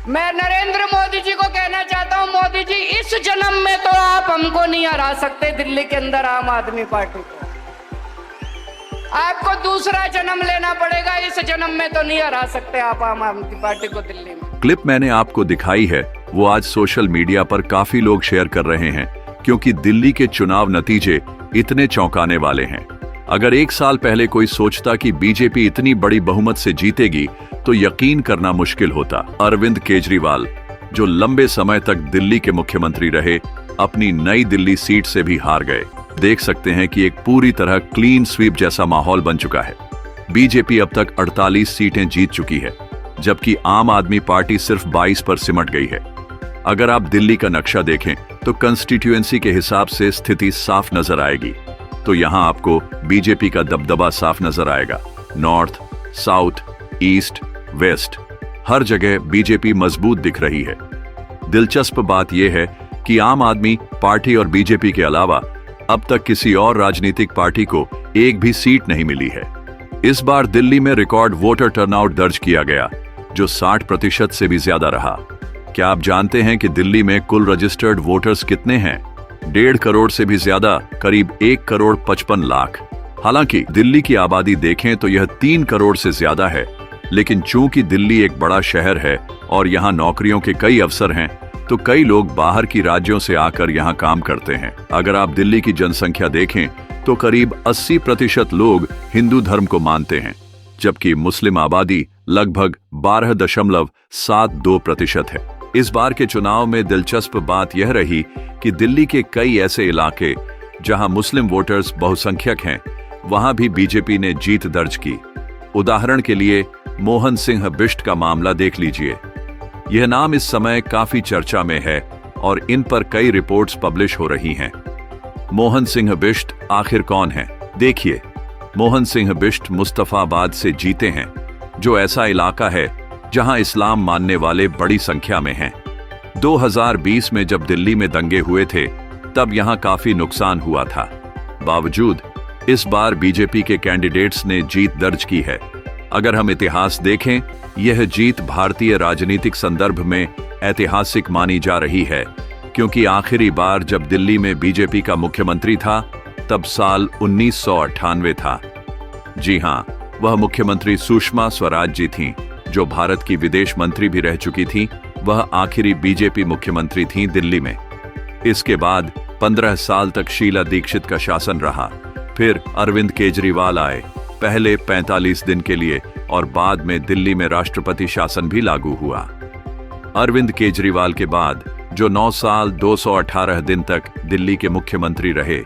मैं नरेंद्र मोदी जी को कहना चाहता हूं, मोदी जी इस जन्म में तो आप हमको नहीं हरा सकते दिल्ली के अंदर आम आदमी पार्टी को। आपको दूसरा जन्म लेना पड़ेगा, इस जन्म में तो नहीं हरा सकते आप आम आदमी पार्टी को दिल्ली में। क्लिप मैंने आपको दिखाई है वो आज सोशल मीडिया पर काफी लोग शेयर कर रहे हैं, क्योंकि दिल्ली के चुनाव नतीजे इतने चौंकाने वाले हैं। अगर एक साल पहले कोई सोचता कि बीजेपी इतनी बड़ी बहुमत से जीतेगी तो यकीन करना मुश्किल होता। अरविंद केजरीवाल, जो लंबे समय तक दिल्ली के मुख्यमंत्री रहे, अपनी नई दिल्ली सीट से भी हार गए। देख सकते हैं कि एक पूरी तरह क्लीन स्वीप जैसा माहौल बन चुका है। बीजेपी अब तक 48 सीटें जीत चुकी है, जबकि आम आदमी पार्टी सिर्फ 22 पर सिमट गई है। अगर आप दिल्ली का नक्शा देखें तो कंस्टिट्यूएंसी के हिसाब से स्थिति साफ नजर आएगी। तो यहां आपको बीजेपी का दबदबा साफ नजर आएगा। नॉर्थ, साउथ, ईस्ट, वेस्ट, हर जगह बीजेपी मजबूत दिख रही है। दिलचस्प बात यह है कि आम आदमी पार्टी और बीजेपी के अलावा अब तक किसी और राजनीतिक पार्टी को एक भी सीट नहीं मिली है। इस बार दिल्ली में रिकॉर्ड वोटर टर्नआउट दर्ज किया गया, जो 60% से भी ज्यादा रहा। क्या आप जानते हैं कि दिल्ली में कुल रजिस्टर्ड वोटर्स कितने हैं? 1.5 करोड़ से भी ज्यादा, करीब 1,55,00,000। हालांकि दिल्ली की आबादी देखें तो यह 3 करोड़ से ज्यादा है, लेकिन चूंकि दिल्ली एक बड़ा शहर है और यहाँ नौकरियों के कई अवसर हैं, तो कई लोग बाहर की राज्यों से आकर यहाँ काम करते हैं। अगर आप दिल्ली की जनसंख्या देखें तो करीब 80% लोग हिंदू धर्म को मानते हैं, जबकि मुस्लिम आबादी लगभग 12.72% है। इस बार के चुनाव में दिलचस्प बात यह रही कि दिल्ली के कई ऐसे इलाके जहां मुस्लिम वोटर्स बहुसंख्यक हैं, वहां भी बीजेपी ने जीत दर्ज की। उदाहरण के लिए मोहन सिंह बिष्ट का मामला देख लीजिए। यह नाम इस समय काफी चर्चा में है और इन पर कई रिपोर्ट्स पब्लिश हो रही हैं। मोहन सिंह बिष्ट आखिर कौन है? देखिए, मोहन सिंह बिष्ट मुस्तफाबाद से जीते हैं, जो ऐसा इलाका है जहां इस्लाम मानने वाले बड़ी संख्या में हैं। 2020 में जब दिल्ली में दंगे हुए थे, तब यहां काफी नुकसान हुआ था। बावजूद इस बार बीजेपी के कैंडिडेट्स ने जीत दर्ज की है। अगर हम इतिहास देखें, यह जीत भारतीय राजनीतिक संदर्भ में ऐतिहासिक मानी जा रही है, क्योंकि आखिरी बार जब दिल्ली में बीजेपी का मुख्यमंत्री था, तब साल 1998 था। जी हां, वह मुख्यमंत्री सुषमा स्वराज जी थीं, जो भारत की विदेश मंत्री भी रह चुकी थीं। वह आखिरी बीजेपी मुख्यमंत्री थीं दिल्ली में। इसके बाद 15 साल तक शीला दीक्षित का शासन रहा। फिर अरविंद केजरीवाल आए, पहले 45 दिन के लिए, और बाद में दिल्ली में राष्ट्रपति शासन भी लागू हुआ। अरविंद केजरीवाल के बाद जो 9 साल 218 दिन तक दिल्ली के मुख्यमंत्री रहे,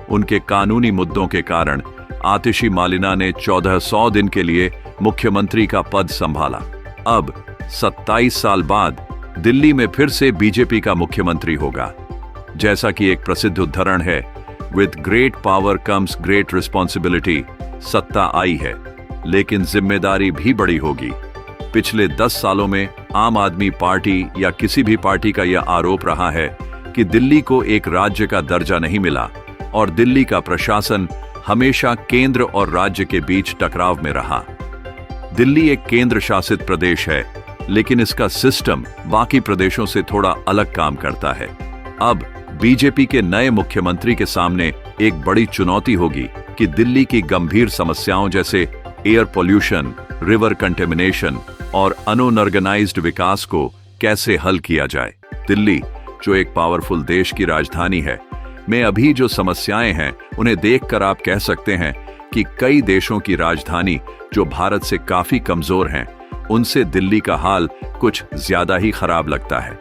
उनके कानूनी मुद्दों के कारण आतिशी मालिना ने 1400 दिन के लिए मुख्यमंत्री का पद संभाला। अब 27 साल बाद दिल्ली में फिर से बीजेपी का मुख्यमंत्री होगा। जैसा कि एक प्रसिद्ध उद्धरण है, with great power comes great responsibility. सत्ता आई है, लेकिन जिम्मेदारी भी बड़ी होगी। पिछले 10 सालों में आम आदमी पार्टी या किसी भी पार्टी का यह आरोप रहा है कि दिल्ली को एक राज्य का दर्जा नहीं मिला और दिल्ली का प्रशासन हमेशा केंद्र और राज्य के बीच टकराव में रहा। दिल्ली एक केंद्र शासित प्रदेश है, लेकिन इसका सिस्टम बाकी प्रदेशों से थोड़ा अलग काम करता है। अब बीजेपी के नए मुख्यमंत्री के सामने एक बड़ी चुनौती होगी कि दिल्ली की गंभीर समस्याओं जैसे एयर पोल्यूशन, रिवर कंटेमिनेशन और अनऑर्गेनाइज्ड विकास को कैसे हल किया जाए। दिल्ली, जो एक पावरफुल देश की राजधानी है, में अभी जो समस्याएं हैं, उन्हें देखकर आप कह सकते हैं कि कई देशों की राजधानी जो भारत से काफी कमजोर हैं, उनसे दिल्ली का हाल कुछ ज्यादा ही खराब लगता है।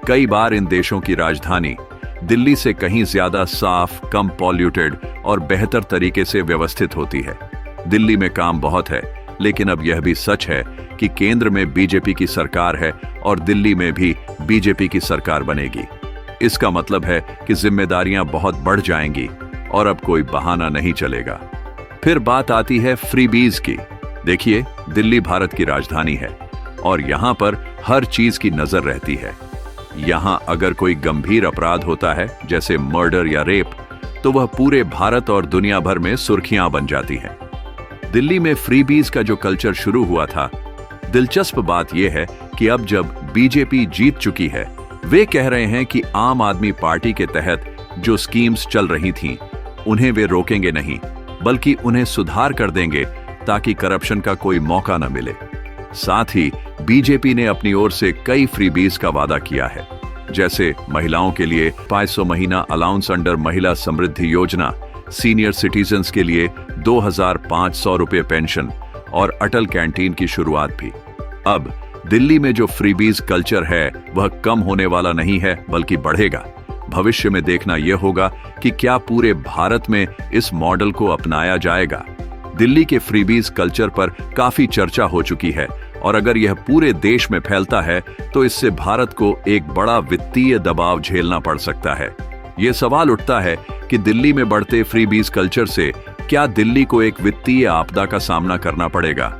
कई बार इन देशों की राजधानी दिल्ली से कहीं ज्यादा साफ, कम पॉल्यूटेड और बेहतर तरीके से व्यवस्थित होती है। दिल्ली में काम बहुत है, लेकिन अब यह भी सच है कि केंद्र में बीजेपी की सरकार है और दिल्ली में भी बीजेपी की सरकार बनेगी। इसका मतलब है कि जिम्मेदारियां बहुत बढ़ जाएंगी और अब कोई बहाना नहीं चलेगा। फिर बात आती है फ्रीबीज की। देखिए, दिल्ली भारत की राजधानी है और यहां पर हर चीज की नजर रहती है। यहां अगर कोई गंभीर अपराध होता है, जैसे मर्डर या रेप, तो वह पूरे भारत और दुनिया भर में सुर्खियां बन जाती हैं। दिल्ली में फ्रीबीज का जो कल्चर शुरू हुआ था, दिलचस्प बात यह है कि अब जब बीजेपी जीत चुकी है, वे कह रहे हैं कि आम आदमी पार्टी के तहत जो स्कीम्स चल रही थीं, उन्हें वे रोकेंगे नहीं, बल्कि उन्हें सुधार कर देंगे ताकि करप्शन का कोई मौका न मिले। साथ ही बीजेपी ने अपनी ओर से कई फ्रीबीज का वादा किया है, जैसे महिलाओं के लिए 500 महीना अलाउंस अंडर महिला समृद्धि योजना, सीनियर सिटीजन्स के लिए 2500 रुपए पेंशन और अटल कैंटीन की शुरुआत भी। अब दिल्ली में जो फ्रीबीज कल्चर है वह कम होने वाला नहीं है, बल्कि बढ़ेगा। भविष्य में देखना यह होगा कि क्या पूरे भारत में इस मॉडल को अपनाया जाएगा। दिल्ली के फ्रीबीज कल्चर पर काफी चर्चा हो चुकी है और अगर यह पूरे देश में फैलता है तो इससे भारत को एक बड़ा वित्तीय दबाव झेलना पड़ सकता है। यह सवाल उठता है कि दिल्ली में बढ़ते फ्रीबीज कल्चर से क्या दिल्ली को एक वित्तीय आपदा का सामना करना पड़ेगा।